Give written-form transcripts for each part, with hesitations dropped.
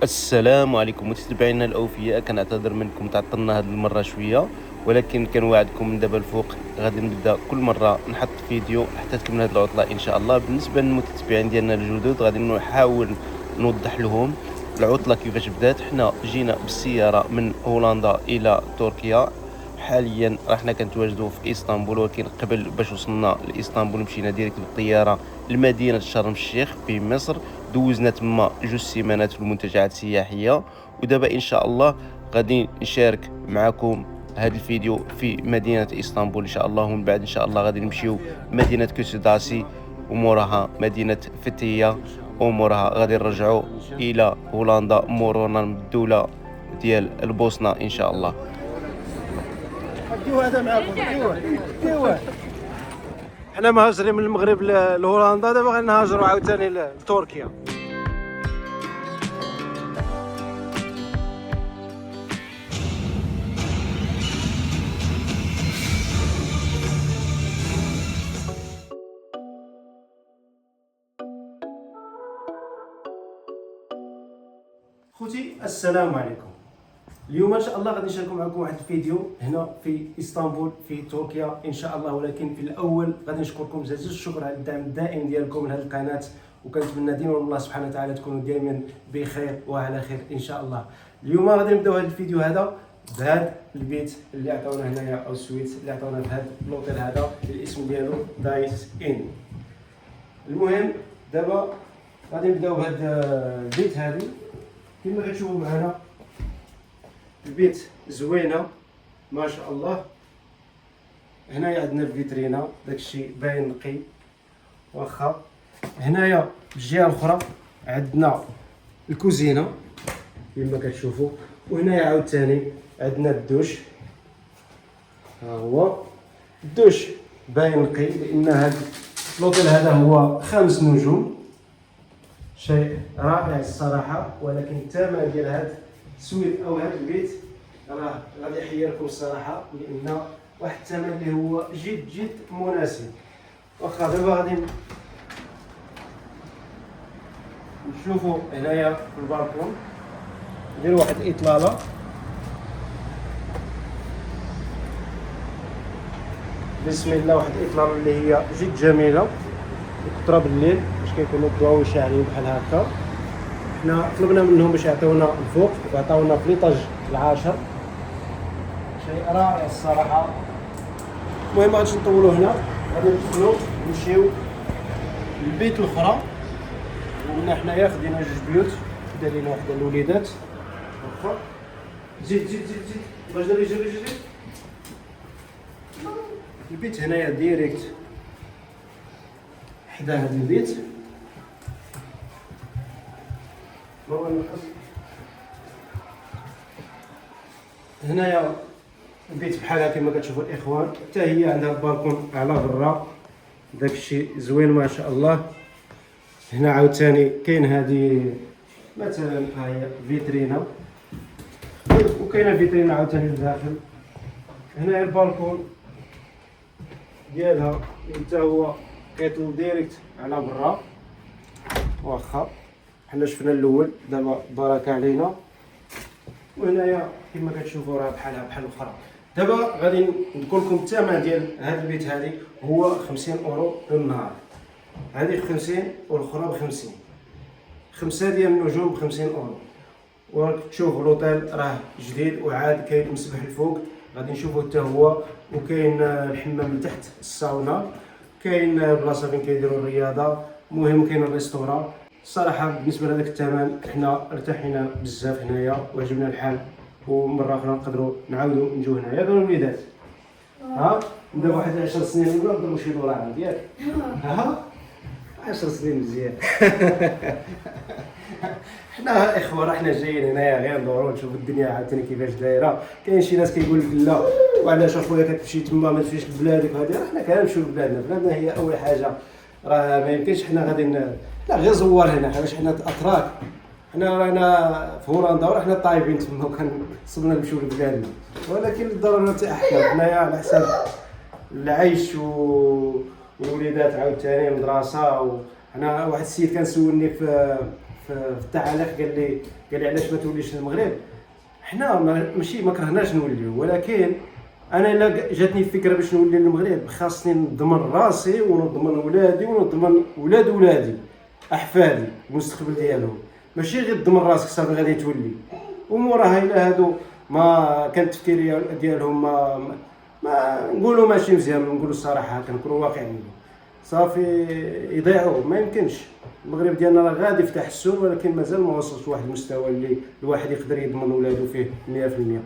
السلام عليكم متتبعينا الاوفياء. كنعتذر منكم تعطلنا هذه المره شويه، ولكن كنوعدكم من دابا الفوق غادي نبدا كل مره نحط فيديو حتى تكمل هذه العطله ان شاء الله. بالنسبه للمتتبعين ديالنا الجدد غادي نحاول نوضح لهم العطله كيفاش بدات. حنا جينا بالسياره من هولندا الى تركيا، حاليا راحنا كنتواجدوا في اسطنبول، ولكن قبل باش وصلنا لاسطنبول مشينا ديريكت بالطياره لمدينه شرم الشيخ في مصر. دوزنا تما 2 سيمانات في المنتجعات السياحيه، ودابا ان شاء الله غادي نشارك معكم هذا الفيديو في مدينه اسطنبول ان شاء الله، ومن بعد ان شاء الله غادي نمشيو مدينه كوسوداسي، وموراها مدينه فتيه، وموراها غادي نرجعوا الى هولندا مرورا بالدوله ديال البوسنه ان شاء الله. ديوه هذا معاكم، ديوه حنا مهاجرين من المغرب لهولندا، دابا غنهاجروا عاوتاني لتركيا. خوتي السلام عليكم. اليوم ان شاء الله غادي نشارك معكم واحد الفيديو هنا في اسطنبول في تركيا ان شاء الله، ولكن في الاول غادي نشكركم جزيل الشكر على الدعم الدائم ديالكم لهذه القناه، وكنتمنى ديما من الله سبحانه وتعالى تكونوا دائما بخير وعلى خير ان شاء الله. اليوم غادي نبداو هذا الفيديو هذا بهذا البيت اللي عطاونا هنايا، او السويت اللي عطاونا في هذا لوطيل هذا، الاسم ديالو دايس ان. المهم دابا غادي نبداو بهذا البيت هذه. كما كتشوفوا معنا البيت زوينه ما شاء الله. هنايا عندنا الفيترينا داكشي باين نقي واخا. هنايا الجهه الاخرى عندنا الكوزينه كما كتشوفوا، وهنايا عاوتاني عندنا الدوش. ها هو الدوش باين نقي، لان هذا لوطيل هذا هو 5 نجوم، شيء رائع الصراحه. ولكن الثمن ديال هذا السويت او هذا البيت راه غادي يحيركم الصراحه، لان واحد الثمن اللي هو جد جد مناسب. واخا دابا غادي نشوفوا هنايا في البالكون، نديروا واحد الاطلاله. بسم الله، واحد الاطلاله اللي هي جد جميله وكثرة بالليل باش كيكونوا الضوء شاعلين بحال هكا. حنا طلبنا منهم باش يعطيونا الفوق، وعطاونا في ليطاج العاشر، شيء رائع الصراحه. المهم غادي نطولوا هنا، غادي ندخلوا نمشيو للبيت الاخرى. ومن حنايا خدينا 2 بيوت، دار لينا وحده الوليدات. واخا زيد زيد زيد زيد باش جري جري جري. البيت هنايا ديريكت حدا هذا البيت. هنايا البيت بحالها كما كتشوفوا الاخوان، حتى هي عندها البالكون على برا، داكشي زوين ما شاء الله. هنا عاوتاني كاين هذه مثلا ها هي فيترينا، وكاينه فيترينا عاوتاني للداخل. هنايا البالكون ديالها حتى هو كيطل ديريكت على برا. واخا حنا شفنا الاول، دابا بارك علينا. وهنايا كما كتشوفوا راه بحالها بحال الاخرى. دابا غادي نقول لكم الثمن ديال هذا البيت هذه هو 50 اورو للنهار. هذه 50 والاخرى ب 50. 5 ديال النجوم ب 50 اورو. وتشوف لوطيل راه جديد وعاد كاين مسبح الفوق، غادي نشوفوا حتى هو. وكاين الحمام لتحت، الساونا، كاين بلاصه فين كيديروا الرياضه. المهم كاين الريستوران. الصراحه بالنسبه لهذاك الثمن حنا ارتحينا بزاف هنايا وعجبنا الحال، ومره اخرى نقدروا نعاودوا نجيو هنايا. ياك الوليدات؟ ها نبدا واحد 10 سنين ولا نضربوا شي دولار ديالك؟ ها 10 سنين مزيان. حنا اخوه راه حنا جايين هنايا غير ندورو نشوفوا الدنيا عاوتاني كيفاش دايره. كاين شي ناس كيقول لك لا وعلاش اخويا كتمشي تما ما تمشيش لبلادك وهذه. حنا كنمشيو لبلادنا، بلادنا هي اول حاجه. راه ما يمكنش حنا غادي لا غير زوار هنا، حنا حنا اتراك. حنا رانا في هولندا ورحنا طايبين تما وكنصبنا نمشيو لبلادنا، ولكن الضروره تاحكام. حنايا على حساب العيش والوليدات عاوتاني المدرسه. انا واحد السيد كان سولني في في التعاليق قال لي علاش ما توليش للمغرب. حنا ماشي ما كرهناش نوليو، ولكن انا الا جاتني الفكره باش نولي للمغرب خاصني نضمن راسي ونضمن ولادي ونضمن ولاد ولادي احفادي المستقبل ديالهم، ماشي غير تضمن راسك صافي غادي تولي. وموراها الا هادو ما كان التفكير ديالهم ما نقولوا ماشي مزيان، نقولوا الصراحه كنكونوا واقعيين، صافي يضيعوا. ما يمكنش. المغرب ديالنا راه غادي يفتح السوق، ولكن مازال ما وصلش لواحد المستوى اللي الواحد يقدر يضمن ولادو فيه 100%.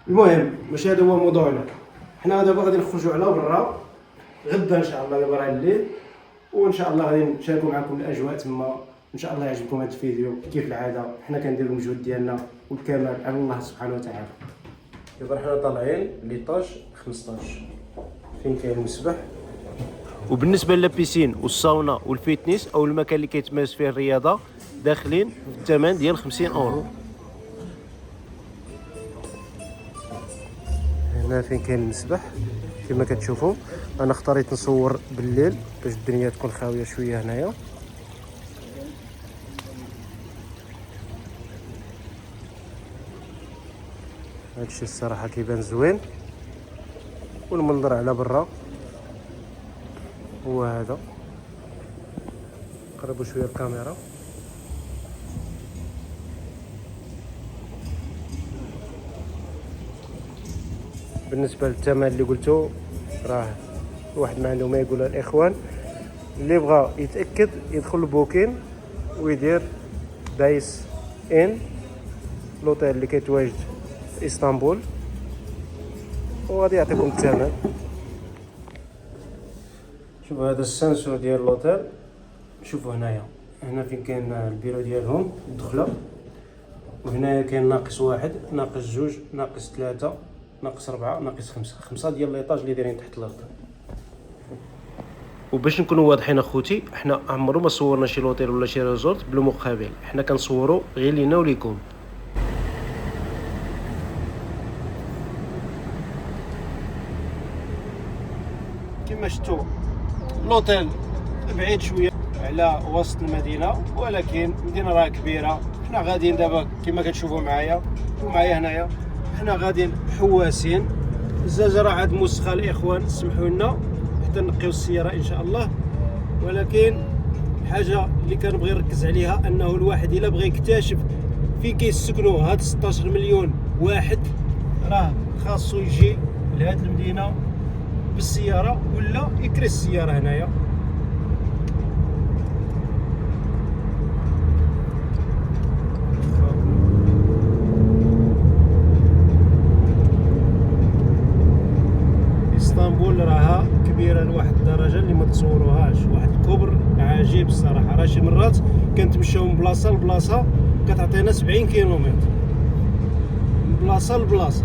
المهم ماشي هذا هو موضوعنا. حنا دابا غادي نخرجوا على برا غدا ان شاء الله دابا الليل، وان شاء الله غادي نشاركوا معكم الاجواء تما. ان شاء الله يعجبكم هذا الفيديو. كيف العاده حنا كنديروا المجهود ديالنا والكمال على الله سبحانه وتعالى. دابا حنا طالعين ليطاج 15 فين كاين المسبح. وبالنسبه للبيسين والساونا والفيتنس او المكان اللي كيتمارس فيه الرياضه داخلين في الثمن ديال 50 اورو. هنا فين كاين المسبح كما كتشوفوا. انا اختاريت نصور بالليل باش الدنيا تكون خاويه شويه هنايا. هادشي الصراحه كيبان زوين، والمنظر على برا هو هذا. قربوا شويه الكاميرا. بالنسبه للثمن اللي قلتو راه واحد ما عنده ما يقول الاخوان. اللي بغى يتاكد يدخل لبوكين ويدير دايس ان لوطيل اللي كيتواجد في اسطنبول، وغادي يعطيكم الثمن. شوفوا هذا السانسور ديال لوطيل. شوفوا هنا فين كاين البيرو ديالهم الدخله، وهنا كاين ناقص 1 ناقص 2 ناقص 3 ناقص 4 ناقص 5 ديال ليطاج اللي دايرين تحت الارض. وباش نكونوا واضحين اخوتي، حنا عمرو ما صورنا شي لوطيل ولا شي ريزورت بالمقابل، حنا كنصوروا غير لينا وليكم. كما شفتوا لوطيل بعيد شويه على وسط المدينه، ولكن المدينه راه كبيره. حنا غاديين دابا كما كتشوفوا معايا هنايا، حنا غاديين حواسين. الزجاجه راه عاد موسخه الاخوان، سمحوا لنا حتى نقيو السياره ان شاء الله. ولكن حاجه اللي كنبغي نركز عليها انه الواحد الا بغى يكتشف فين كيسكنوا هاد 16 مليون واحد، راه خاصو يجي لهاد المدينه بالسياره ولا يكري السياره هنايا. اسطنبول راها كبيره لواحد الدرجه اللي ما تصوروهاش، واحد الكبر عجيب الصراحه. راه شي مرات كنتمشاو من بلاصه لبلاصه كتعطينا 70 كيلومتر من بلاصه لبلاصه،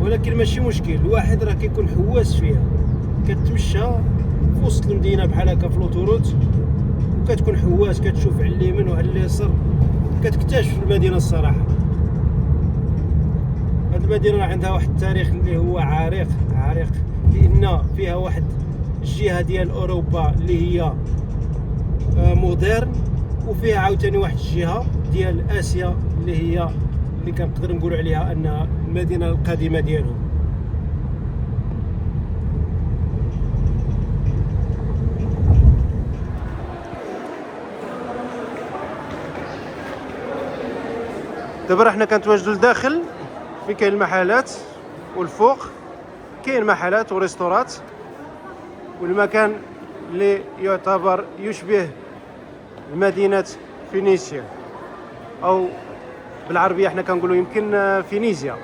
ولكن ماشي مشكل. الواحد راه كيكون حواس فيها، كتمشى في وسط المدينه بحال هكا في لوطوروت وكتكون حواس، كتشوف على اليمين وعلى اليسار، كتكتشف المدينه الصراحه. هاد المدينه راه عندها واحد التاريخ اللي هو عريق، لان فيها واحد الجهه ديال اوروبا اللي هي مودرن، وفيها عاوتاني واحد الجهه ديال اسيا اللي كنقدر نقول عليها انها المدينه القديمه ديالهم. دابا راه حنا كنتواجدوا لداخل فين كاين المحلات، والفوق كاين محلات وريستورات، والمكان اللي يعتبر يشبه مدينه فينيسيا، او بالعربيه حنا كنقولوا يمكن فينيزيا،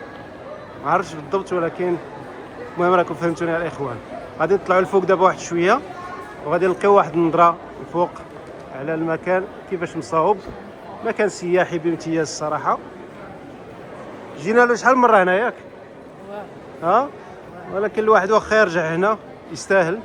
ما عرفتش بالضبط، ولكن المهم راكم فهمتوني يا الاخوان. غادي نطلعوا الفوق دابا واحد شويه، وغادي نلقاو واحد النظره الفوق على المكان كيفاش مصاوب. مكان سياحي بامتياز الصراحه. جينا له شحال مره هنا ياك؟ ها، ولكن الواحد واخا يرجع هنا يستاهل.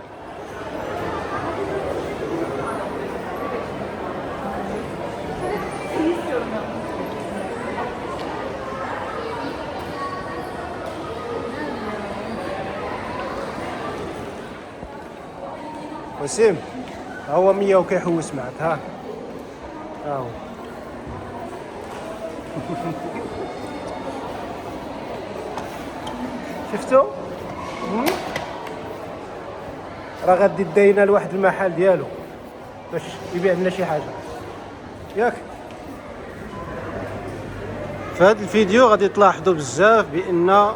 وسيم ها هو 100 وكيحوس معك. ها هاهو. شفتوا؟ راه غادي داينا لواحد المحل ديالو باش يبيع لنا شي حاجه ياك. في هذا الفيديو غادي تلاحظوا بزاف بان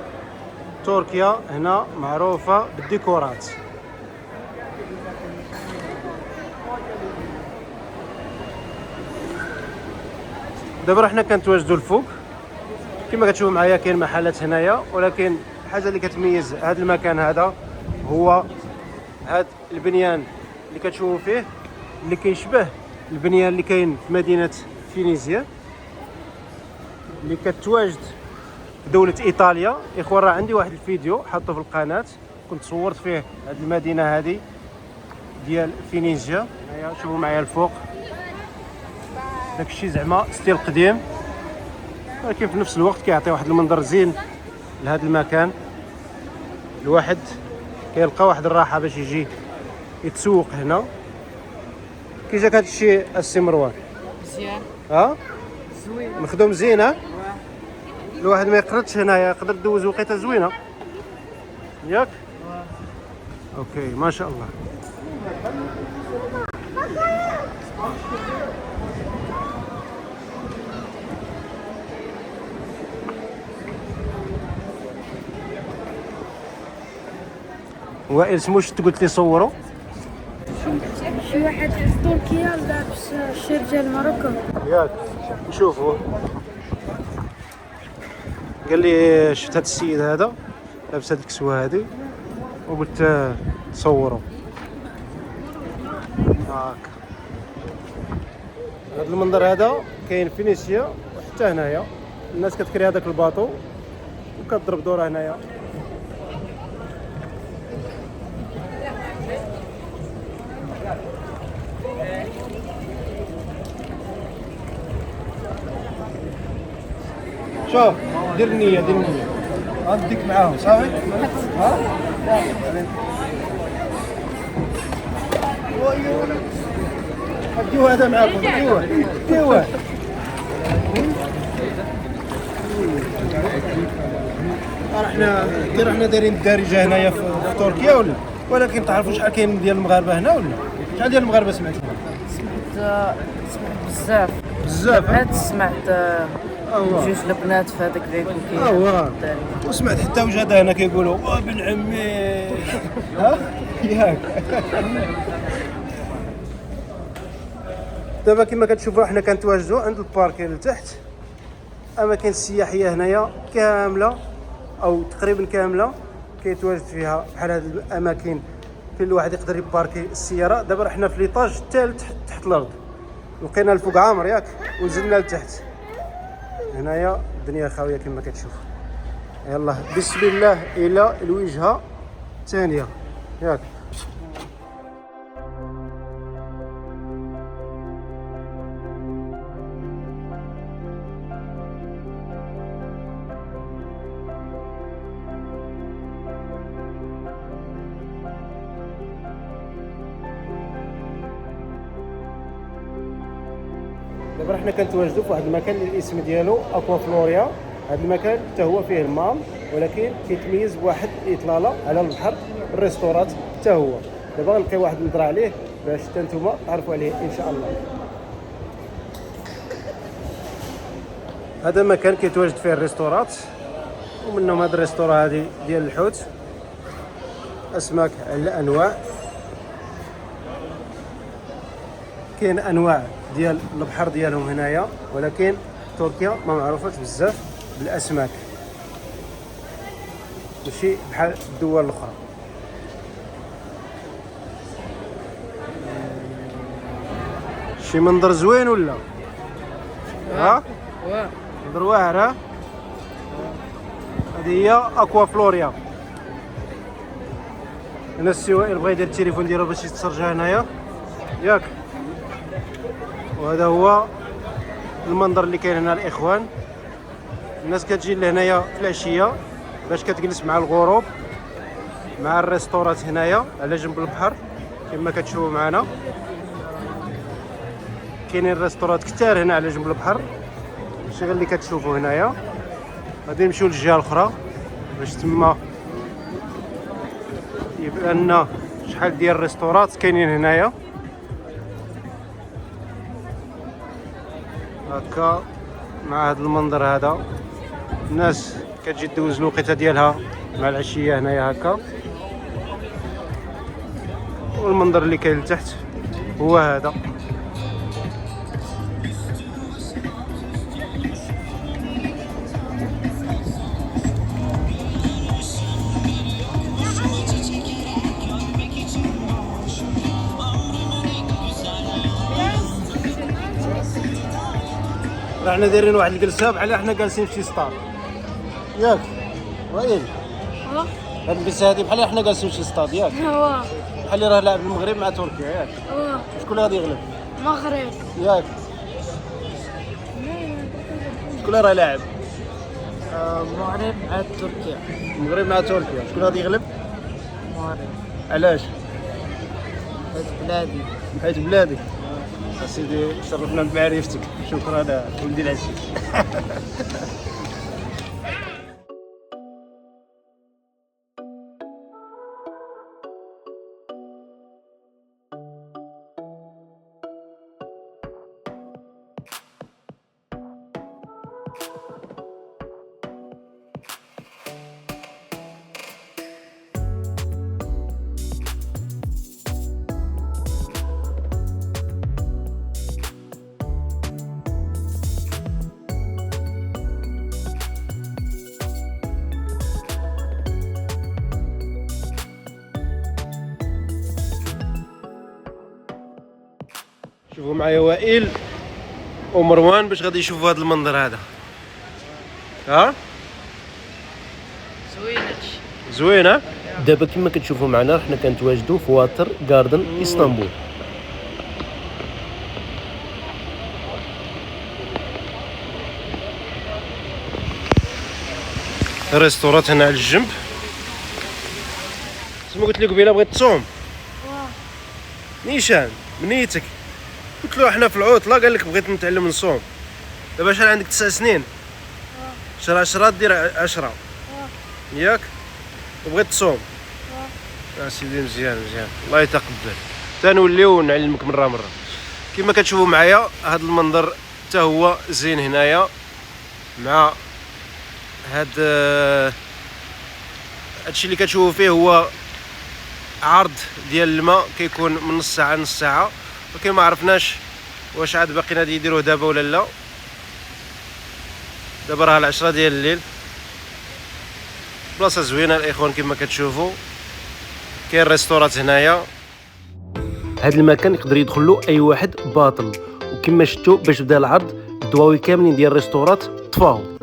تركيا هنا معروفه بالديكورات. دابا حنا كنتواجدوا الفوق كما كتشوفوا معايا. كاين محلات هنايا، ولكن الحاجه اللي كتميز هذا المكان هذا هو هذا البنيان اللي كتشوفوا فيه، اللي كيشبه البنيان اللي كاين في مدينه فينيسيا اللي كتواجد في دوله ايطاليا. اخوان راه عندي واحد الفيديو حطه في القناه كنت صورت فيه هذه المدينه هذه ديال فينيسيا. هيا شوفوا معايا الفوق، داكشي زعما ستيل قديم، ولكن في نفس الوقت كيعطي واحد المنظر زين لهذا المكان. الواحد كيلقى واحد الراحه باش يجي يتسوق هنا. كي جاك هذا الشيء السي مروان؟ مزيان زوين مخدوم زين. الواحد ما يقردش هنايا، يقدر دوز وقيته زوينه ياك. اوكي ما شاء الله. وائل سموش قلت لي صوروا شي واحد في تركيا لابس شير ديال ماروكو ياك نشوفوا. قال لي شفت هذا السيد هذا لابس هذه الكسوه هذه وقلت تصوروا هاك. هذا المنظر هذا كاين في فينيسيا وحتى هنايا. الناس كتكري هذاك الباطو وكتضرب دوره هنايا. شوف دير النية غنديك معاهم صافي. اديوه هذا معاكم، اديوه حنا دايرين الدارجه هنايا في تركيا ولا؟ ولكن تعرفوا شحال كاين ديال المغاربه هنا ولا؟ شحال ديال المغاربه سمعتوا؟ سمعت بزاف عاد سمعت جوج البنات في هذاك فيديو وسمعت حتى وجاده هنا كيقولوا ابن عمي ياك. دابا كما كتشوفوا حنا كنتواجدوا عند البارك لتحت. اماكن السياحيه هنايا كامله او تقريبا كامله كيتواجد فيها بحال هذه الاماكن فين الواحد يقدر يباركي السياره. دابا حنا في ليطاج الثالث تحت الارض، لقينا الفوق عامر ياك ونزلنا لتحت. هنايا الدنيا خاويه كما كتشوف. يلا بسم الله الى الوجهه الثانيه ياك. دابا حنا كنتواجدوا في واحد المكان اللي الاسم ديالو اكوا فلوريا. هذا المكان حتى هو فيه المام، ولكن كيتميز بواحد الاطلاله على البحر، الريستورات حتى هو. دابا غنلقي واحد النظره عليه باش حتى نتوما تعرفوا عليه ان شاء الله. هذا مكان كيتواجد فيه الريستورات، ومنهم هذا الريستورا هذه ديال الحوت، اسماك على الانواع. كاين انواع ديال البحر ديالهم هنايا، ولكن تركيا ما معروفاش بزاف بالاسماك ماشي بحال الدول الاخرى. شي منظر زوين ولا؟ منظر واعر. هذه هي اكوا فلوريا. هنا السي وائل بغا يدير التليفون ديالو باش يتسرجها هنايا ياك. وهذا هو المنظر اللي كاين هنا الاخوان. الناس كتجي لهنايا في العشيه باش كتجلس مع الغروب مع الريستورات هنايا على جنب البحر كما كتشوفوا معنا. كاينين ريستورات كتار هنا على جنب البحر، ماشي غير اللي كتشوفوا هنايا. غادي نمشيو للجهه الاخرى باش تما يبان لنا شحال ديال الريستورات كاينين هنايا. هكا مع هذا المنظر هذا، الناس كتجي دوز الوقيته ديالها مع العشيه هنايا هكا. والمنظر اللي كاين لتحت هو هذا. رانا دايرين واحد الجلسه بحال حنا جالسين في شي ستار، ياك وائل؟ هاد الجلسه هادي بحال حنا جالسين في شي ستاد، ياك؟ بحال اللي راه لاعب المغرب مع تركيا، ياك؟ شكون اللي غادي يغلب؟ المغرب. ياك؟ شكون اللي راه لاعب؟ المغرب مع تركيا. المغرب مع تركيا، شكون غادي يغلب؟ المغرب. علاش؟ حيت بلادي. حيت بلادي. اسيدي شرفنا بمعرفتك، شكرا ولدي العزيز. شوفوا معايا وائل ومروان باش غادي يشوفوا هذا المنظر هذا. ها زوينه. دابا كما كتشوفوا معنا حنا كنتواجدوا في واتر جاردن اسطنبول. ريستورات هنا على الجنب. سما قلت لك قبيله بغيت تصوم. نيشان منيتك؟ قلت له احنا في العطله، قال لك بغيت نتعلم نصوم. دابا شحال عندك 9 سنين؟ شهر 10 دير 10 ياك؟ وبغيت تصوم. سيدي مزيان مزيان، الله يتقبل. تنوليو نعلمك مره مره. كما كتشوفوا معايا هذا المنظر حتى هو زين هنايا، مع هادشي اللي كتشوفوا فيه هو عرض ديال الماء كيكون من نص ساعه نص ساعه، ولكن ما عرفناش واش عاد باقيين غادي يديروه دابا ولا لا. دابا راه 10 ديال الليل. بلاصه زوينه الاخوان كما كتشوفوا. كاين ريستورات هنايا. هذا المكان يقدر يدخل له اي واحد باطل، وكما شفتوا باش بدا العرض الضواوي كاملين ديال الريستورات طفاو.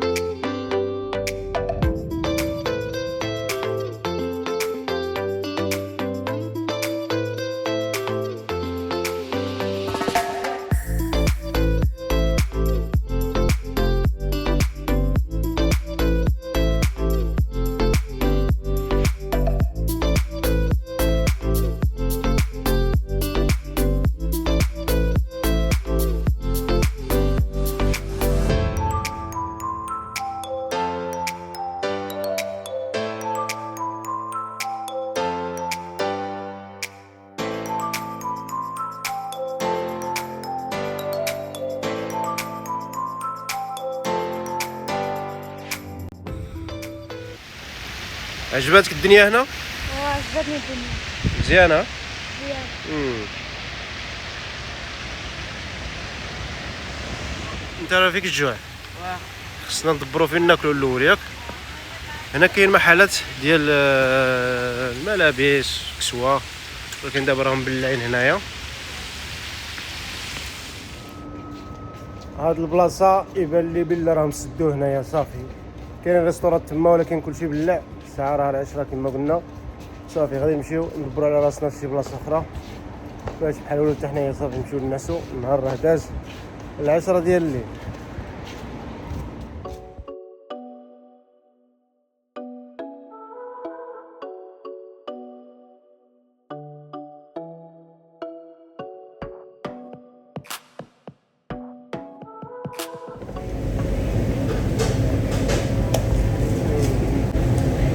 عجباتك الدنيا هنا؟ عجبتني الدنيا. مزيانه. مزيان. انت راه فيك الجوع. خصنا ندبروا فين ناكلوا الاول، ياك؟ هنا كاين محلات ديال الملابس كسوه، ولكن دابا راهم مبلعين هنايا. هاد البلاصه يبان لي بلي راهم سدوه هنايا صافي. كاين ريستورات تما ولكن كلشي بلع. الساعه راه 10 كما قلنا. صافي غادي نمشيو ندبروا على راسنا في شي بلاصه اخرى باش بحال ولو حتى حنايا صافي نمشيو نعسو. النهار راه داز 10 ديال الليل.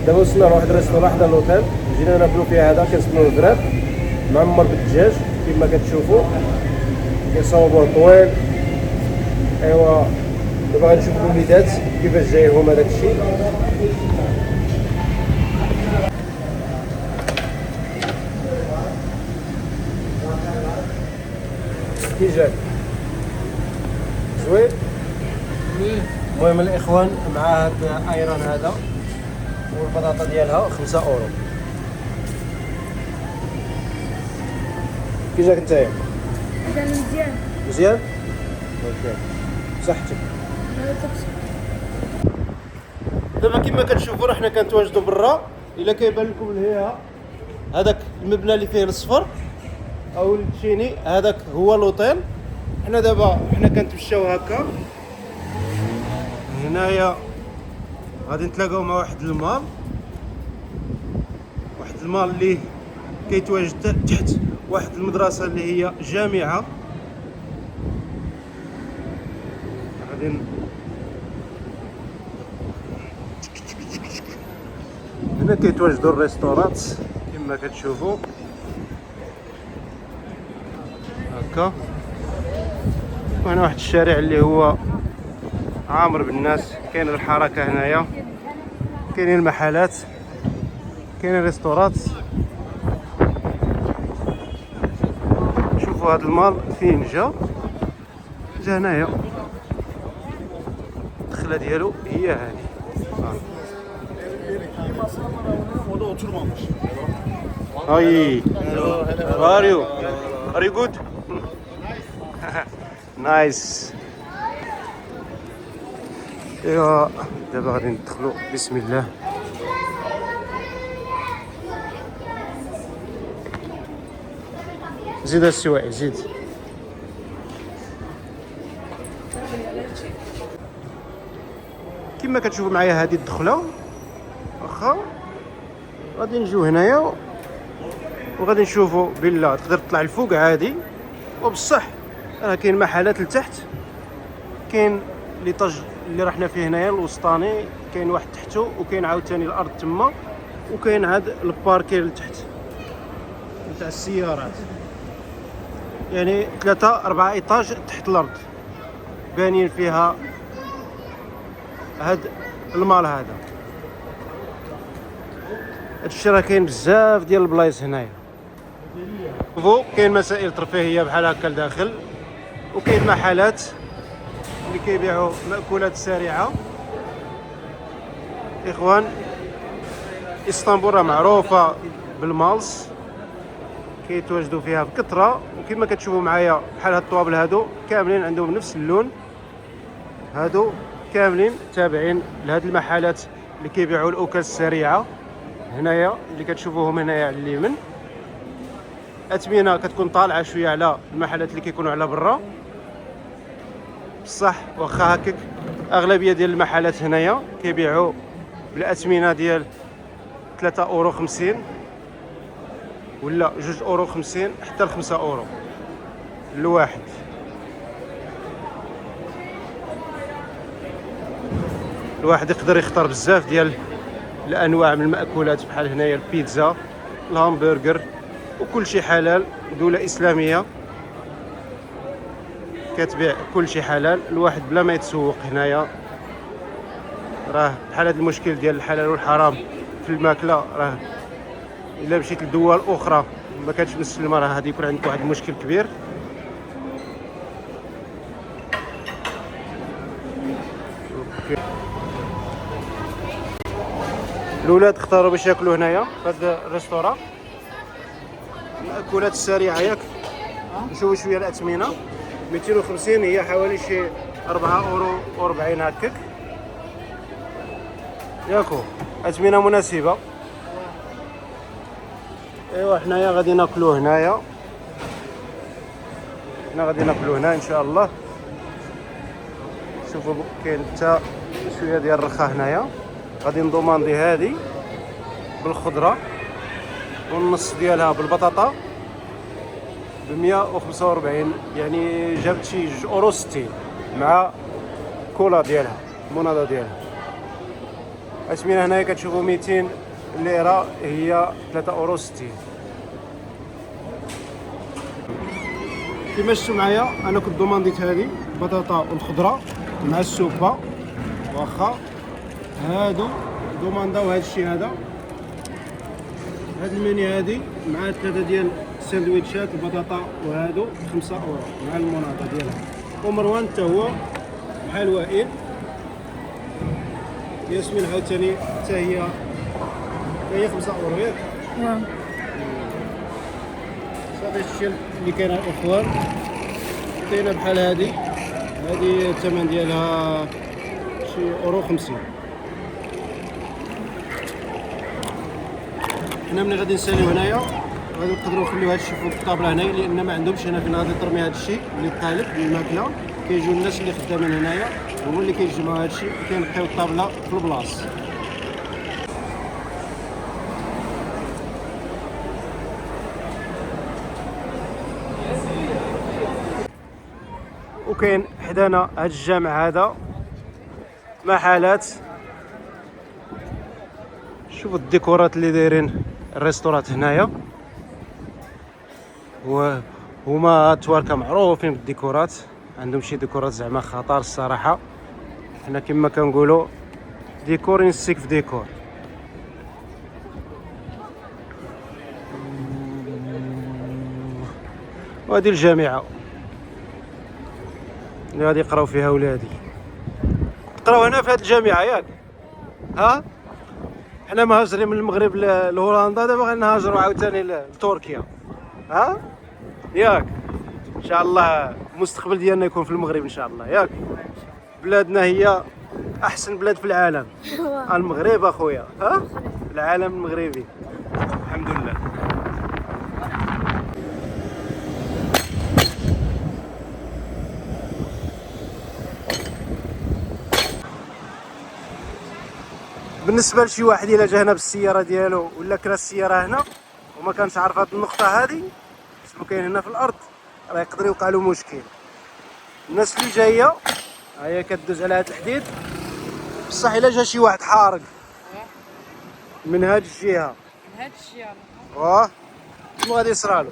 دابا وصلنا لواحد الريستوران حدا لوطيل، جينا ناكلو فيه. هذا كنسميوه الفراب معمر بالدجاج كما كتشوفوا، كيصاوبوه طويل. ايوا دابا غنشوفوا الوليدات كيفاش جايهم هذاك الشيء. كي جاك؟ زوين. المهم الاخوان مع هاد ايران هذا والبطاطا ديالها 5 اورو. كي جاك نتايا؟ هذا مزيان. مزيان؟ اوكي صحتك. دابا كما كتشوفوا راه حنا كنتواجدوا برا. الا كيبان لكم لهيها هذاك المبنى اللي فيه الصفر او التشيني، هذاك هو لوطيل. حنا دابا كنتمشاو هكا هنايا، غادي نتلاقاو مع واحد المال اللي كيتواجد تحت واحد المدرسه اللي هي جامعه. غادي هنا كيتواجدوا الريستورات كما كتشوفوا هكا. وهنا واحد الشارع اللي هو عامر بالناس، كاين الحركه هنايا، كاينين المحلات، كاينين الريستورات. شوفوا هذا المال فين جا هنايا، الدخله ديالو هي هذه. هاي are you good? نايس. ايوا دابا غادي ندخلوا بسم الله. زيد السواعي زيد. كما كتشوفوا معايا هذه الدخله، واخا غادي نجيو هنايا وغادي نشوفوا بالله تقدر تطلع الفوق عادي، وبصح راه كاين محلات لتحت، كاين ليطاج اللي رحنا فيه هنايا الوسطاني، كاين واحد تحته، وكاين عاوتاني الارض تما، وكاين هاد الباركير لتحت نتاع السيارات. يعني 3-4 ايطاج تحت الارض بانين فيها هاد المال هذا. هادشي راه كاين بزاف ديال البلايص هنايا. شوفوا كاين مسائل ترفيهيه بحال هكا لداخل، وكاين محلات اللي كيبيعوا مأكولات سريعه. اخوان اسطنبول راه معروفه بالمالز، كيتواجدوا فيها بكثره، وكما كتشوفوا معايا بحال هاد الطوابل هادو كاملين عندهم نفس اللون، هادو كاملين تابعين لهاد المحلات اللي كيبيعوا الاكل السريعه. هنايا اللي كتشوفوهم هنايا على اليمين، اثمنه كتكون طالعه شويه على المحلات اللي كيكونوا على برا، بصح واخا هكاك اغلبيه ديال المحلات هنايا كيبيعوا بالاثمنه ديال 3 اورو 50 ولا 2 اورو 50 حتى ل 5 اورو الواحد. الواحد يقدر يختار بزاف ديال الانواع من المأكولات، بحال هنايا البيتزا، الهامبرغر، وكل شيء حلال. دولة اسلامية كتبيع كل شيء حلال، الواحد بلا ما يتسوق هنايا. راه بحال هذا المشكل ديال الحلال والحرام في الماكله، راه الا مشيت لدول اخرى ما كانتش مسلمه راه غادي يكون عندك واحد المشكل كبير. الاولاد اختاروا باش ياكلوا هنايا في هذا الريستوران المأكولات السريعه. ياك نشوفوا شويه الاثمنه، 250 هي حوالي شي 4 اورو و40 هكاك. ياكو اثمنه مناسبه. ايوا حنايا غادي ناكلو هنايا، حنا غادي ناكلو هنا ان شاء الله. شوفوا كاين حتى شويه ديال الرخا هنايا. غادي ندوماندي هذه بالخضره والنص ديالها بالبطاطا ب 145، يعني جابت شي 2 اورو 60 مع كولا ديالها، المناضه ديالها. الثمنه هنايا كتشوفوا 200 ليره هي 3.60 €. كما شفتوا معايا انا كنت دومانديت هذه البطاطا والخضره مع السوبه، واخا هادو دومانداو هذا الشيء هذا. هاد المني هادي مع 3 ديال الساندويتشات البطاطا وهادو 5 € مع المناطه ديالها. ومروان حتى هو بحال وائل. ياسمين عاوتاني حتى هي 5 € ياك؟ صافي هادشي اللي كاين الاخوان. كاينه بحال هادي الثمن ديالها شي €50. حنا ملي غادي نساليو هنايا غادي نقدروا نخليو هادشي فوق الطابله هنايا، لان ما عندهمش هنا فين غادي ترمي هادشي اللي قالب الماكله. كيجيو الناس اللي خدامين هنايا هما اللي كيجمعوا هادشي وكينقيو الطابله في البلاص. وكاين حدانا هاد الجامع هذا محلات. شوفوا الديكورات اللي دايرين الريستورات هنايا، وهما تواركا معروفين بالديكورات، عندهم شي ديكورات زعما خطر الصراحه. حنا كما كنقولوا ديكور ينسيك في ديكور. وهذه الجامعه اللي غادي يقراو فيها ولادي. تقراو هنا في هذه الجامعه ياك؟ ها حنا مهاجرين من المغرب لهولندا، دابا غنهاجروا عاوتاني لتركيا. ها ياك؟ ان شاء الله المستقبل ديالنا يكون في المغرب ان شاء الله ياك؟ بلادنا هي احسن بلاد في العالم. المغرب اخويا، ها العالم المغربي الحمد لله. بالنسبه لشي واحد الا جا هنا بالسياره ديالو ولا كرا السياره هنا وما كانش عارف هاد النقطه هادي شنو كاين هنا في الارض، راه يقدر يوقع له مشكل. الناس اللي جايه ها هي كدوز على هاد الحديد، بصح الا جا شي واحد حارق من هاد الجهه من هاد الجهه شنو غادي يصرالو؟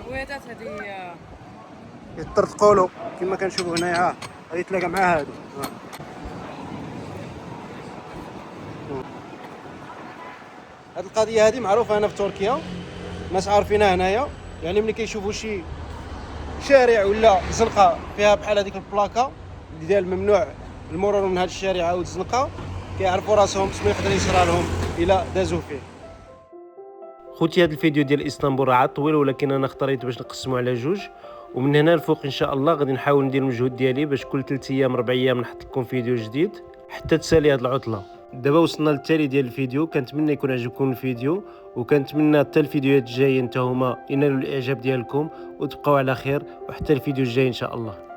الرويدات هذه يطرطقوا له كما كنشوفوا هنايا. غادي يتلاقى مع هادو. هاد القضيه هذه معروفه هنا في تركيا، الناس عارفينها هنايا. يعني ملي كيشوفوا شي شارع ولا زنقه فيها بحال هذيك البلاكه اللي ديال ممنوع المرور من هاد الشارع او الزنقه، كيعرفوا راسهم شنو يقدر يصرى لهم الا دازوا فيه. خوتي هذا الفيديو ديال اسطنبول راه طويل، ولكن انا اختاريت باش نقسمو على جوج، ومن هنا الفوق ان شاء الله غادي نحاول ندير المجهود ديالي باش كل 3 ايام 4 ايام نحط لكم فيديو جديد حتى تسالي هاد العطله. دابا وصلنا للتالي ديال الفيديو. كنتمنى يكون عجبكم الفيديو، وكنتمنى حتى الفيديوهات الجايه نتا هما ينالوا الاعجاب ديالكم، وتبقاو على خير، وحتى الفيديو الجاي ان شاء الله.